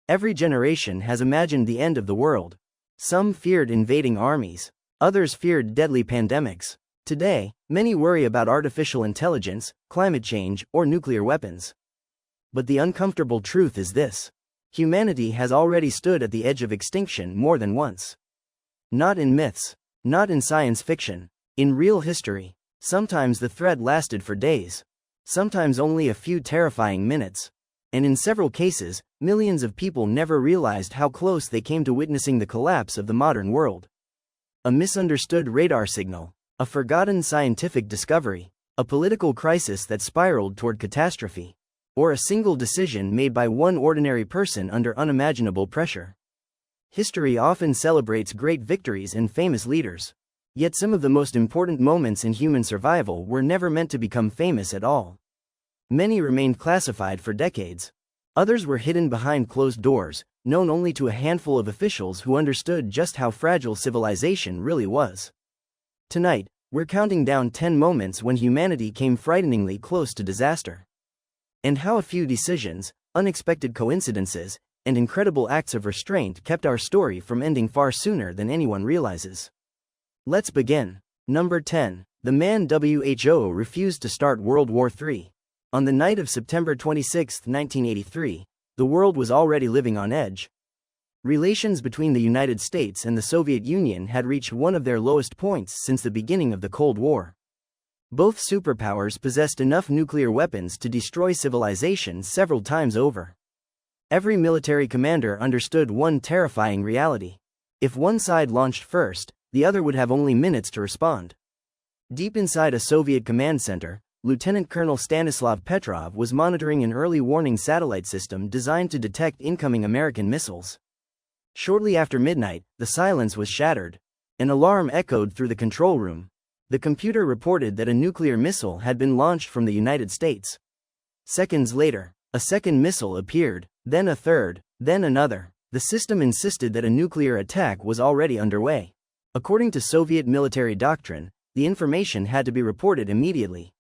Every generation has imagined the end of the world. Some feared invading armies. Others feared deadly pandemics. Today, many worry about artificial intelligence, climate change, or nuclear weapons. But the uncomfortable truth is this: humanity has already stood at the edge of extinction more than once. Not in myths, not in science fiction, in real history. Sometimes the threat lasted for days. Sometimes only a few terrifying minutes. And in several cases, millions of people never realized how close they came to witnessing the collapse of the modern world. A misunderstood radar signal, a forgotten scientific discovery, a political crisis that spiraled toward catastrophe, or a single decision made by one ordinary person under unimaginable pressure. History often celebrates great victories and famous leaders. Yet some of the most important moments in human survival were never meant to become famous at all. Many remained classified for decades. Others were hidden behind closed doors, known only to a handful of officials who understood just how fragile civilization really was. Tonight, we're counting down 10 moments when humanity came frighteningly close to disaster. And how a few decisions, unexpected coincidences, and incredible acts of restraint kept our story from ending far sooner than anyone realizes. Let's begin. Number 10. The man WHO refused to start World War III. On the night of September 26, 1983, the world was already living on edge. Relations between the United States and the Soviet Union had reached one of their lowest points since the beginning of the Cold War. Both superpowers possessed enough nuclear weapons to destroy civilization several times over. Every military commander understood one terrifying reality: if one side launched first, the other would have only minutes to respond. Deep inside a Soviet command center, Lieutenant Colonel Stanislav Petrov was monitoring an early warning satellite system designed to detect incoming American missiles. Shortly after midnight, the silence was shattered. An alarm echoed through the control room. The computer reported that a nuclear missile had been launched from the United States. Seconds later, a second missile appeared, then a third, then another. The system insisted that a nuclear attack was already underway. According to Soviet military doctrine, the information had to be reported immediately.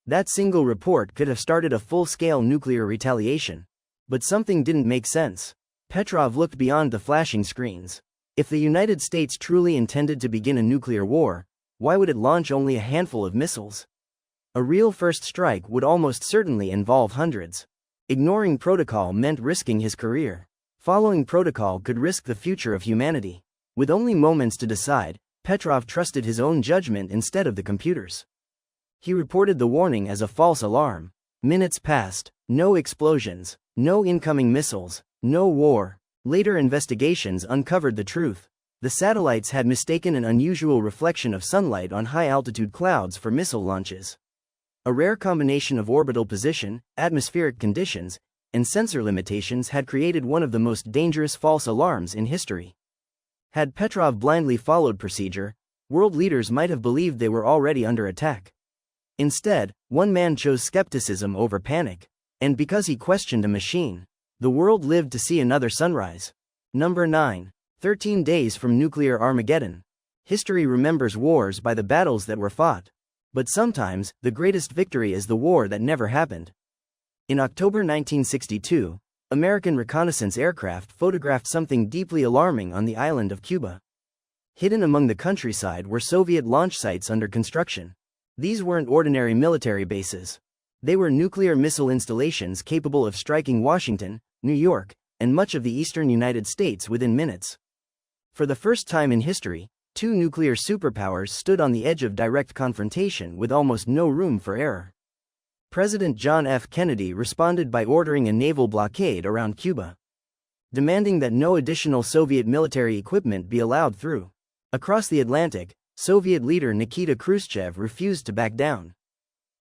That single report could have started a full-scale nuclear retaliation. But something didn't make sense. Petrov looked beyond the flashing screens. If the United States truly intended to begin a nuclear war, why would it launch only a handful of missiles? A real first strike would almost certainly involve hundreds. Ignoring protocol meant risking his career. Following protocol could risk the future of humanity. With only moments to decide, Petrov trusted his own judgment instead of the computer's. He reported the warning as a false alarm. Minutes passed. No explosions, no incoming missiles, no war. Later investigations uncovered the truth. The satellites had mistaken an unusual reflection of sunlight on high-altitude clouds for missile launches. A rare combination of orbital position, atmospheric conditions, and sensor limitations had created one of the most dangerous false alarms in history. Had Petrov blindly followed procedure, world leaders might have believed they were already under attack. Instead, one man chose skepticism over panic. And because he questioned a machine, the world lived to see another sunrise. Number 9. 13 days from nuclear Armageddon. History remembers wars by the battles that were fought. But sometimes, the greatest victory is the war that never happened. In October 1962, American reconnaissance aircraft photographed something deeply alarming on the island of Cuba. Hidden among the countryside were Soviet launch sites under construction. These weren't ordinary military bases. They were nuclear missile installations capable of striking Washington, New York, and much of the eastern United States within minutes. For the first time in history, two nuclear superpowers stood on the edge of direct confrontation with almost no room for error. President John F. Kennedy responded by ordering a naval blockade around Cuba, demanding that no additional Soviet military equipment be allowed through. Across the Atlantic, Soviet leader Nikita Khrushchev refused to back down.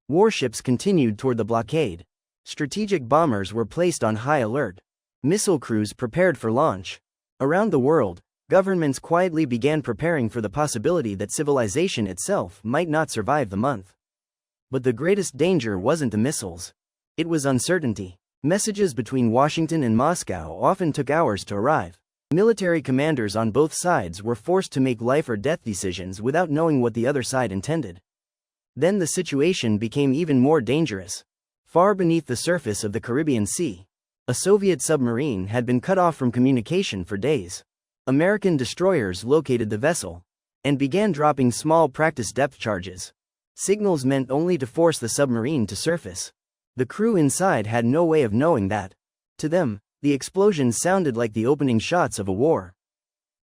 Warships continued toward the blockade. Strategic bombers were placed on high alert. Missile crews prepared for launch. Around the world, governments quietly began preparing for the possibility that civilization itself might not survive the month. But the greatest danger wasn't the missiles. It was uncertainty. Messages between Washington and Moscow often took hours to arrive. Military commanders on both sides were forced to make life or death decisions without knowing what the other side intended. Then the situation became even more dangerous. Far beneath the surface of the Caribbean Sea, A Soviet submarine had been cut off from communication for days. American destroyers located the vessel and began dropping small practice depth charges. Signals meant only to force the submarine to surface. The crew inside had no way of knowing that. To them, the explosions sounded like the opening shots of a war.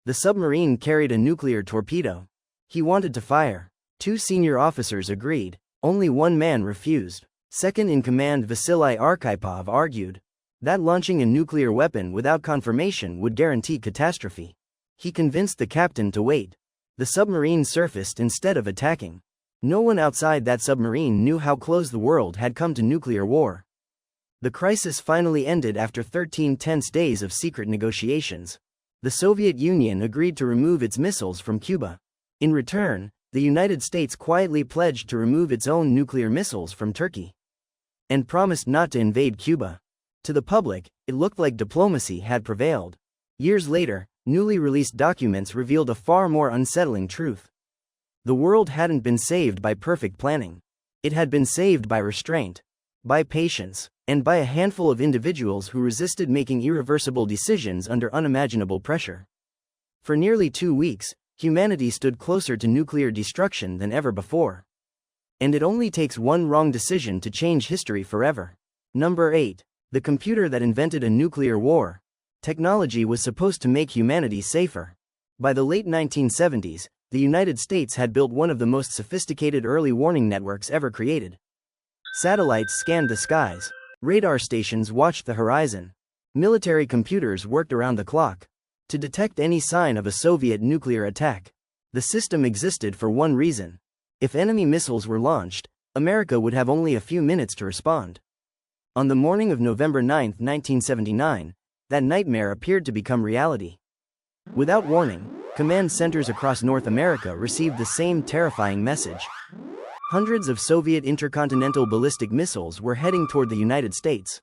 The submarine carried a nuclear torpedo. He wanted to fire. 2 senior officers agreed. Only one man refused. Second-in-command Vasily Arkhipov argued that launching a nuclear weapon without confirmation would guarantee catastrophe. He convinced the captain to wait. The submarine surfaced instead of attacking. No one outside that submarine knew how close the world had come to nuclear war. The crisis finally ended after 13 tense days of secret negotiations. The Soviet Union agreed to remove its missiles from Cuba. In return, the United States quietly pledged to remove its own nuclear missiles from Turkey and promised not to invade Cuba. To the public, it looked like diplomacy had prevailed. Years later, newly released documents revealed a far more unsettling truth. The world hadn't been saved by perfect planning. It had been saved by restraint, by patience, and by a handful of individuals who resisted making irreversible decisions under unimaginable pressure. For nearly 2 weeks, humanity stood closer to nuclear destruction than ever before. And it only takes one wrong decision to change history forever. Number 8. The computer that invented a nuclear war. Technology was supposed to make humanity safer. By the late 1970s, the United States had built one of the most sophisticated early warning networks ever created. Satellites scanned the skies. Radar stations watched the horizon. Military computers worked around the clock to detect any sign of a Soviet nuclear attack. The system existed for one reason. If enemy missiles were launched, America would have only a few minutes to respond. On the morning of November 9, 1979, that nightmare appeared to become reality. Without warning, command centers across North America received the same terrifying message. Hundreds of Soviet intercontinental ballistic missiles were heading toward the United States.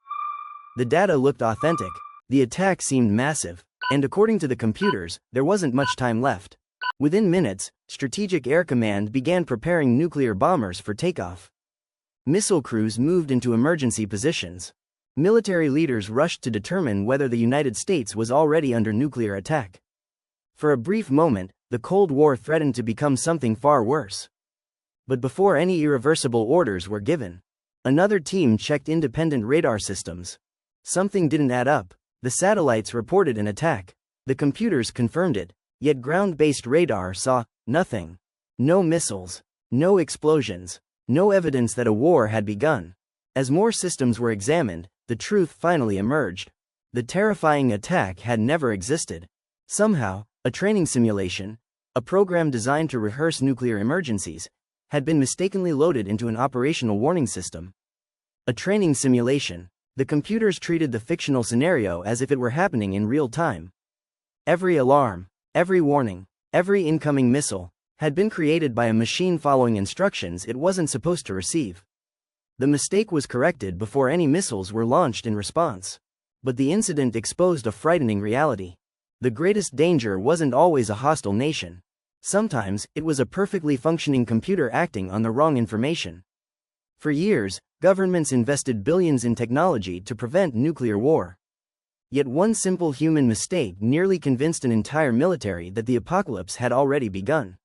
The data looked authentic. The attack seemed massive. And according to the computers, there wasn't much time left. Within minutes, Strategic Air Command began preparing nuclear bombers for takeoff. Missile crews moved into emergency positions. Military leaders rushed to determine whether the United States was already under nuclear attack. For a brief moment, the Cold War threatened to become something far worse. But before any irreversible orders were given, another team checked independent radar systems. Something didn't add up. The satellites reported an attack. The computers confirmed it, yet ground-based radar saw nothing. No missiles, no explosions, no evidence that a war had begun. As more systems were examined, the truth finally emerged. The terrifying attack had never existed. Somehow, a training simulation, a program designed to rehearse nuclear emergencies, had been mistakenly loaded into an operational warning system. A training simulation. The computers treated the fictional scenario as if it were happening in real time. Every alarm, every warning, every incoming missile had been created by a machine following instructions it wasn't supposed to receive. The mistake was corrected before any missiles were launched in response. But the incident exposed a frightening reality. The greatest danger wasn't always a hostile nation. Sometimes, it was a perfectly functioning computer acting on the wrong information. For years, governments invested billions in technology to prevent nuclear war. Yet one simple human mistake nearly convinced an entire military that the apocalypse had already begun.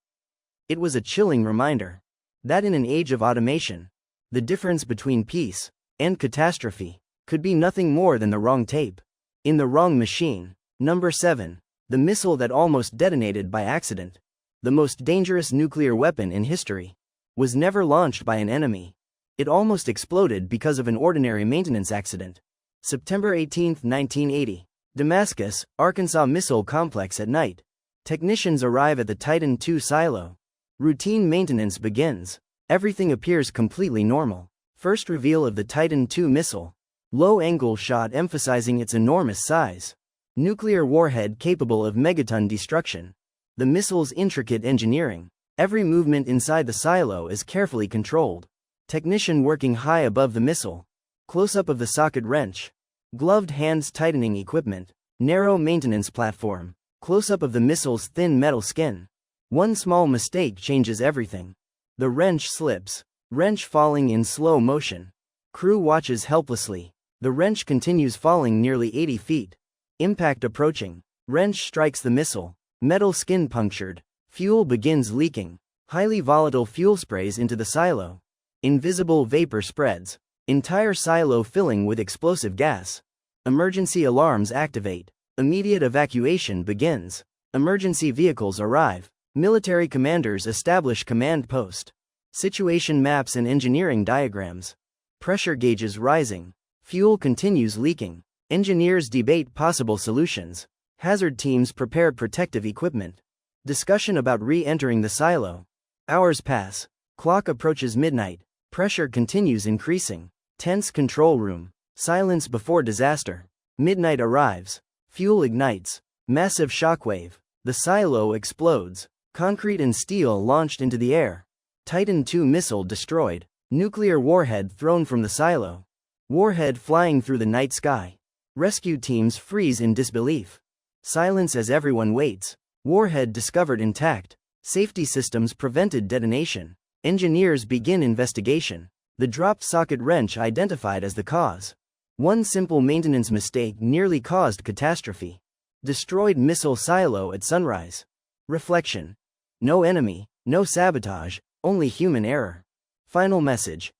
It was a chilling reminder that in an age of automation, the difference between peace and catastrophe could be nothing more than the wrong tape in the wrong machine. Number 7. The missile that almost detonated by accident. The most dangerous nuclear weapon in history was never launched by an enemy. It almost exploded because of an ordinary maintenance accident. September 18, 1980. Damascus, Arkansas Missile Complex at night. Technicians arrive at the Titan II silo. Routine maintenance begins. Everything appears completely normal. First reveal of the Titan II missile. Low-angle shot emphasizing its enormous size. Nuclear warhead capable of megaton destruction. The missile's intricate engineering. Every movement inside the silo is carefully controlled. Technician working high above the missile. Close-up of the socket wrench. Gloved hands tightening equipment. Narrow maintenance platform. Close-up of the missile's thin metal skin. One small mistake changes everything. The wrench slips. Wrench falling in slow motion. Crew watches helplessly. The wrench continues falling nearly 80 feet. Impact approaching. Wrench strikes the missile. Metal skin punctured. Fuel begins leaking. Highly volatile fuel sprays into the silo. Invisible vapor spreads. Entire silo filling with explosive gas. Emergency alarms activate. Immediate evacuation begins. Emergency vehicles arrive. Military commanders establish command post. Situation maps and engineering diagrams. Pressure gauges rising. Fuel continues leaking. Engineers debate possible solutions. Hazard teams prepare protective equipment. Discussion about re-entering the silo. Hours pass. Clock approaches midnight. Pressure continues increasing. Tense control room. Silence before disaster. Midnight arrives. Fuel ignites. Massive shockwave. The silo explodes. Concrete and steel launched into the air. Titan II missile destroyed. Nuclear warhead thrown from the silo. Warhead flying through the night sky. Rescue teams freeze in disbelief. Silence as everyone waits. Warhead discovered intact. Safety systems prevented detonation. Engineers begin investigation. The dropped socket wrench identified as the cause. One simple maintenance mistake nearly caused catastrophe. Destroyed missile silo at sunrise. Reflection. No enemy, no sabotage, only human error. Final message.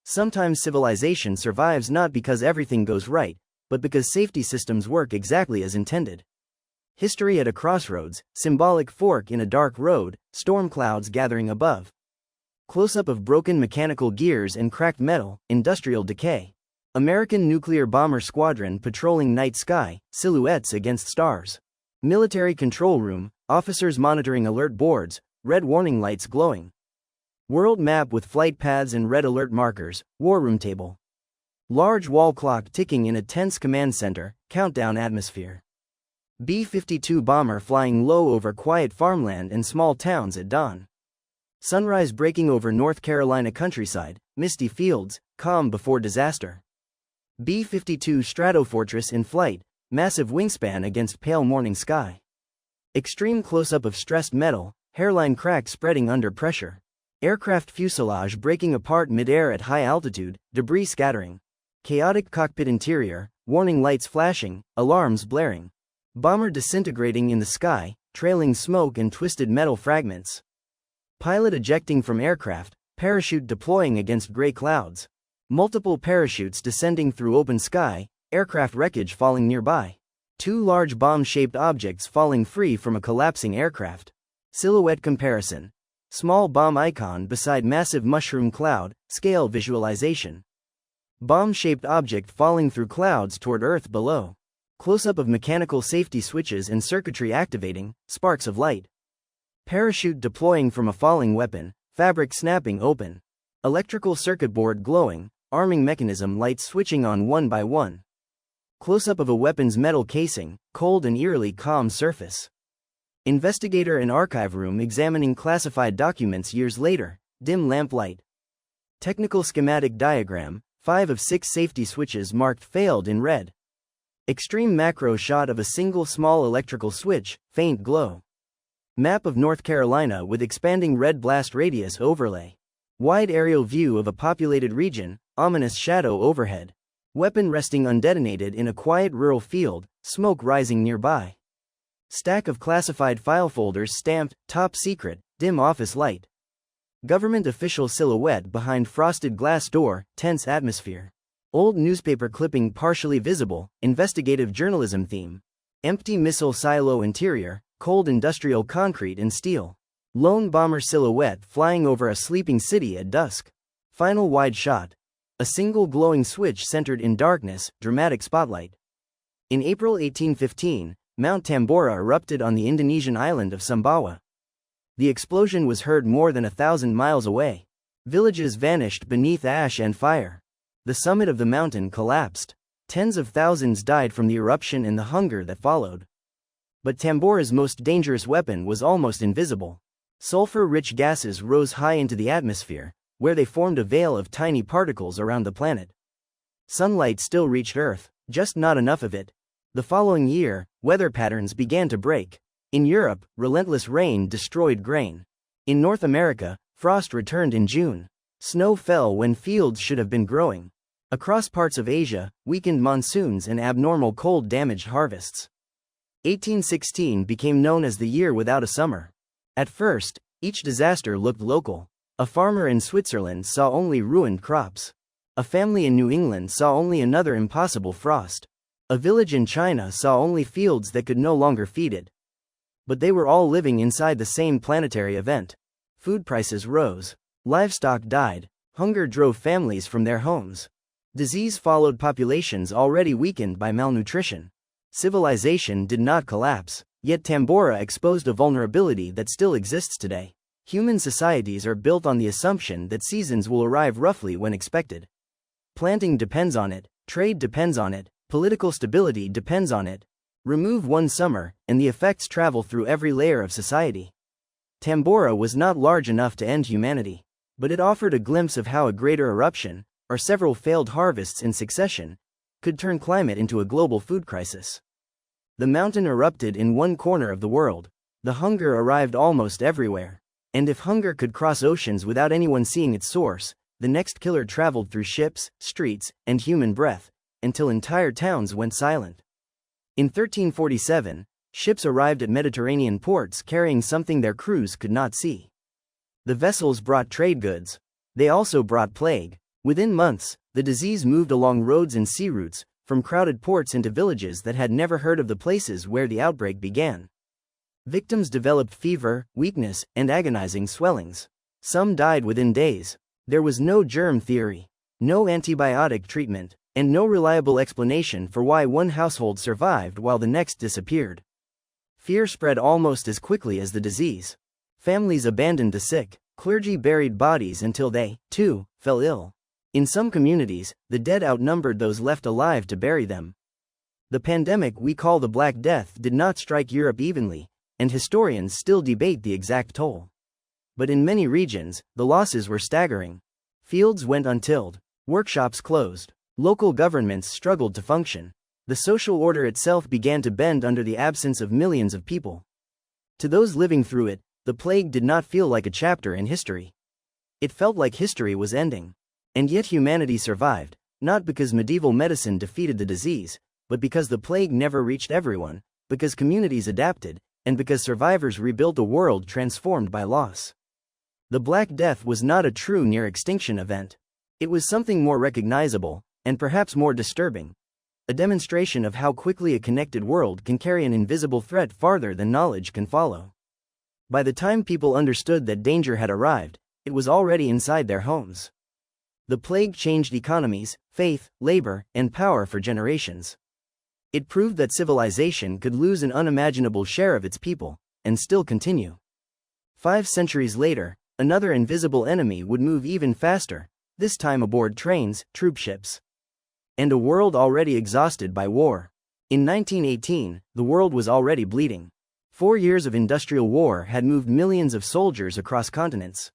Sometimes civilization survives not because everything goes right, but because safety systems work exactly as intended. History at a crossroads, symbolic fork in a dark road, storm clouds gathering above. Close-up of broken mechanical gears and cracked metal, industrial decay. American nuclear bomber squadron patrolling night sky, silhouettes against stars. Military control room, officers monitoring alert boards, red warning lights glowing. World map with flight paths and red alert markers, war room table. Large wall clock ticking in a tense command center, countdown atmosphere. B-52 bomber flying low over quiet farmland and small towns at dawn. Sunrise breaking over North Carolina countryside, misty fields, calm before disaster. B-52 Stratofortress in flight, massive wingspan against pale morning sky. Extreme close-up of stressed metal, hairline crack spreading under pressure. Aircraft fuselage breaking apart mid-air at high altitude, debris scattering. Chaotic cockpit interior, warning lights flashing, alarms blaring. Bomber disintegrating in the sky, trailing smoke and twisted metal fragments. Pilot ejecting from aircraft, parachute deploying against gray clouds. Multiple parachutes descending through open sky, aircraft wreckage falling nearby. Two large bomb-shaped objects falling free from a collapsing aircraft. Silhouette comparison. Small bomb icon beside massive mushroom cloud, scale visualization. Bomb-shaped object falling through clouds toward Earth below. Close-up of mechanical safety switches and circuitry activating, sparks of light. Parachute deploying from a falling weapon, fabric snapping open. Electrical circuit board glowing, arming mechanism lights switching on one by one. Close-up of a weapon's metal casing, cold and eerily calm surface. Investigator in archive room examining classified documents years later, dim lamplight. Technical schematic diagram, 5 of 6 safety switches marked failed in red. Extreme macro shot of a single small electrical switch, faint glow. Map of North Carolina with expanding red blast radius overlay. Wide aerial view of a populated region, ominous shadow overhead. Weapon resting undetonated in a quiet rural field, smoke rising nearby. Stack of classified file folders stamped, top secret, dim office light. Government official silhouette behind frosted glass door, tense atmosphere. Old newspaper clipping partially visible, investigative journalism theme. Empty missile silo interior, cold industrial concrete and steel. Lone bomber silhouette flying over a sleeping city at dusk. Final wide shot. A single glowing switch centered in darkness, dramatic spotlight. In April 1815, Mount Tambora erupted on the Indonesian island of Sumbawa. The explosion was heard more than 1,000 miles away. Villages vanished beneath ash and fire. The summit of the mountain collapsed. Tens of thousands died from the eruption and the hunger that followed. But Tambora's most dangerous weapon was almost invisible. Sulfur-rich gases rose high into the atmosphere, where they formed a veil of tiny particles around the planet. Sunlight still reached Earth, just not enough of it. The following year, weather patterns began to break. In Europe, relentless rain destroyed grain. In North America, frost returned in June. Snow fell when fields should have been growing. Across parts of Asia, weakened monsoons and abnormal cold damaged harvests. 1816 became known as the year without a summer. At first, each disaster looked local. A farmer in Switzerland saw only ruined crops. A family in New England saw only another impossible frost. A village in China saw only fields that could no longer feed it. But they were all living inside the same planetary event. Food prices rose. Livestock died. Hunger drove families from their homes. Disease followed populations already weakened by malnutrition. Civilization did not collapse, yet Tambora exposed a vulnerability that still exists today. Human societies are built on the assumption that seasons will arrive roughly when expected. Planting depends on it, trade depends on it, political stability depends on it. Remove one summer, and the effects travel through every layer of society. Tambora was not large enough to end humanity, but it offered a glimpse of how a greater eruption, or several failed harvests in succession, could turn climate into a global food crisis. The mountain erupted in one corner of the world. The hunger arrived almost everywhere. And if hunger could cross oceans without anyone seeing its source, the next killer traveled through ships, streets, and human breath, until entire towns went silent. In 1347, ships arrived at Mediterranean ports carrying something their crews could not see. The vessels brought trade goods. They also brought plague. Within months, the disease moved along roads and sea routes, from crowded ports into villages that had never heard of the places where the outbreak began. Victims developed fever, weakness, and agonizing swellings. Some died within days. There was no germ theory, no antibiotic treatment, and no reliable explanation for why one household survived while the next disappeared. Fear spread almost as quickly as the disease. Families abandoned the sick. Clergy buried bodies until they, too, fell ill. In some communities, the dead outnumbered those left alive to bury them. The pandemic we call the Black Death did not strike Europe evenly, and historians still debate the exact toll. But in many regions, the losses were staggering. Fields went untilled. Workshops closed. Local governments struggled to function. The social order itself began to bend under the absence of millions of people. To those living through it, the plague did not feel like a chapter in history. It felt like history was ending. And yet humanity survived, not because medieval medicine defeated the disease, but because the plague never reached everyone, because communities adapted, and because survivors rebuilt a world transformed by loss. The Black Death was not a true near-extinction event. It was something more recognizable, and perhaps more disturbing. A demonstration of how quickly a connected world can carry an invisible threat farther than knowledge can follow. By the time people understood that danger had arrived, it was already inside their homes. The plague changed economies, faith, labor, and power for generations. It proved that civilization could lose an unimaginable share of its people, and still continue. 5 centuries later, another invisible enemy would move even faster, this time aboard trains, troop ships. And a world already exhausted by war. In 1918, the world was already bleeding. 4 years of industrial war had moved millions of soldiers across continents.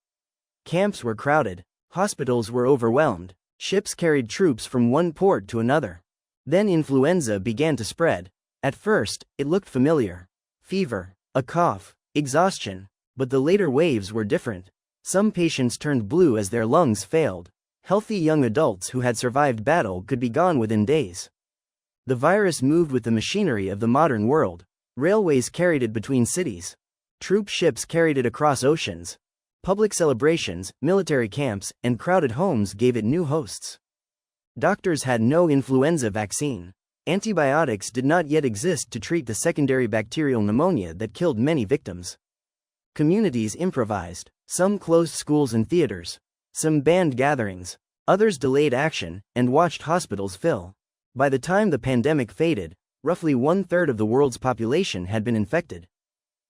Camps were crowded. Hospitals were overwhelmed. Ships carried troops from one port to another. Then influenza began to spread. At first, it looked familiar. Fever, a cough, exhaustion. But the later waves were different. Some patients turned blue as their lungs failed. Healthy young adults who had survived battle could be gone within days. The virus moved with the machinery of the modern world. Railways carried it between cities. Troop ships carried it across oceans. Public celebrations, military camps, and crowded homes gave it new hosts. Doctors had no influenza vaccine. Antibiotics did not yet exist to treat the secondary bacterial pneumonia that killed many victims. Communities improvised. Some closed schools and theaters. Some banned gatherings. Others delayed action and watched hospitals fill. By the time the pandemic faded, roughly 1/3 of the world's population had been infected.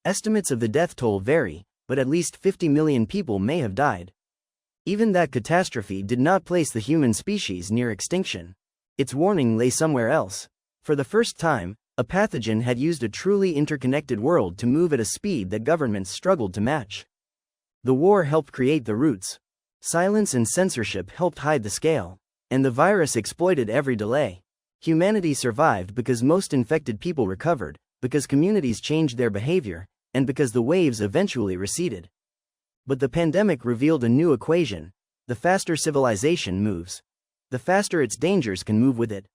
Estimates of the death toll vary, but at least 50 million people may have died. Even that catastrophe did not place the human species near extinction. Its warning lay somewhere else. For the first time, a pathogen had used a truly interconnected world to move at a speed that governments struggled to match. The war helped create the roots. Silence and censorship helped hide the scale. And the virus exploited every delay. Humanity survived because most infected people recovered, because communities changed their behavior, and because the waves eventually receded. But the pandemic revealed a new equation. The faster civilization moves, the faster its dangers can move with it.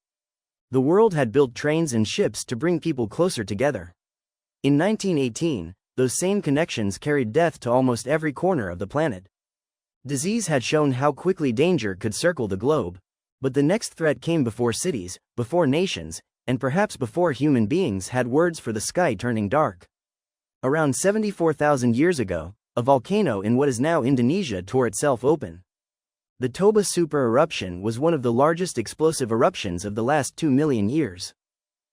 The world had built trains and ships to bring people closer together. In 1918, those same connections carried death to almost every corner of the planet. Disease had shown how quickly danger could circle the globe. But the next threat came before cities, before nations, and perhaps before human beings had words for the sky turning dark. Around 74,000 years ago, a volcano in what is now Indonesia tore itself open. The Toba super eruption was one of the largest explosive eruptions of the last 2 million years.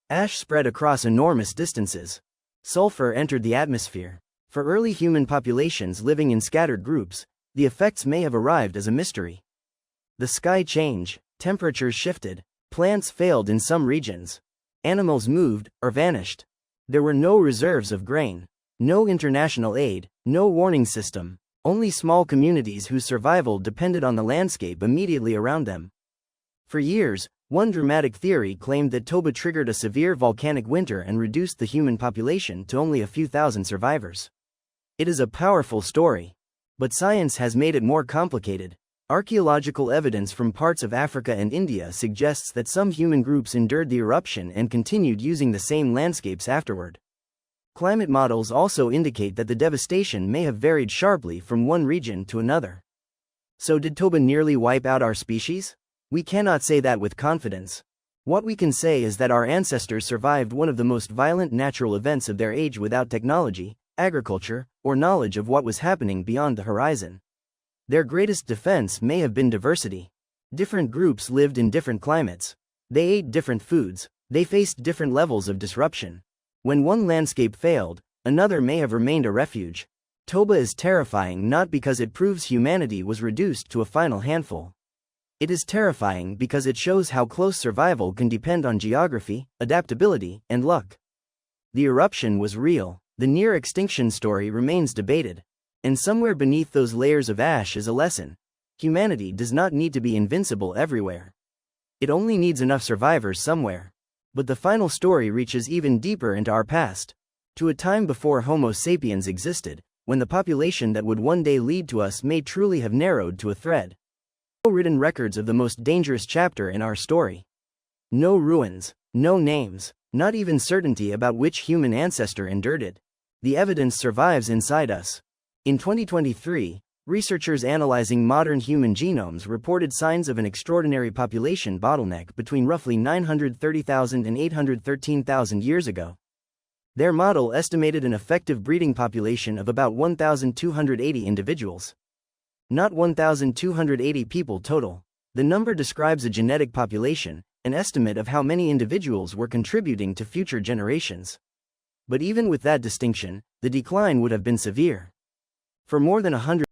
Ash spread across enormous distances. Sulfur entered the atmosphere. For early human populations living in scattered groups, the effects may have arrived as a mystery. The sky changed, temperatures shifted, plants failed in some regions. Animals moved, or vanished. There were no reserves of grain, no international aid, no warning system, only small communities whose survival depended on the landscape immediately around them. For years, one dramatic theory claimed that Toba triggered a severe volcanic winter and reduced the human population to only a few thousand survivors. It is a powerful story. But science has made it more complicated. Archaeological evidence from parts of Africa and India suggests that some human groups endured the eruption and continued using the same landscapes afterward. Climate models also indicate that the devastation may have varied sharply from one region to another. So did Toba nearly wipe out our species? We cannot say that with confidence. What we can say is that our ancestors survived one of the most violent natural events of their age without technology, agriculture, or knowledge of what was happening beyond the horizon. Their greatest defense may have been diversity. Different groups lived in different climates. They ate different foods. They faced different levels of disruption. When one landscape failed, another may have remained a refuge. Toba is terrifying not because it proves humanity was reduced to a final handful. It is terrifying because it shows how close survival can depend on geography, adaptability, and luck. The eruption was real. The near extinction story remains debated. And somewhere beneath those layers of ash is a lesson. Humanity does not need to be invincible everywhere. It only needs enough survivors somewhere. But the final story reaches even deeper into our past, to a time before Homo sapiens existed, when the population that would one day lead to us may truly have narrowed to a thread. No written records of the most dangerous chapter in our story. No ruins, no names, not even certainty about which human ancestor endured it. The evidence survives inside us. In 2023, researchers analyzing modern human genomes reported signs of an extraordinary population bottleneck between roughly 930,000 and 813,000 years ago. Their model estimated an effective breeding population of about 1,280 individuals. Not 1,280 people total. The number describes a genetic population, an estimate of how many individuals were contributing to future generations. But even with that distinction, the decline would have been severe. For more than 100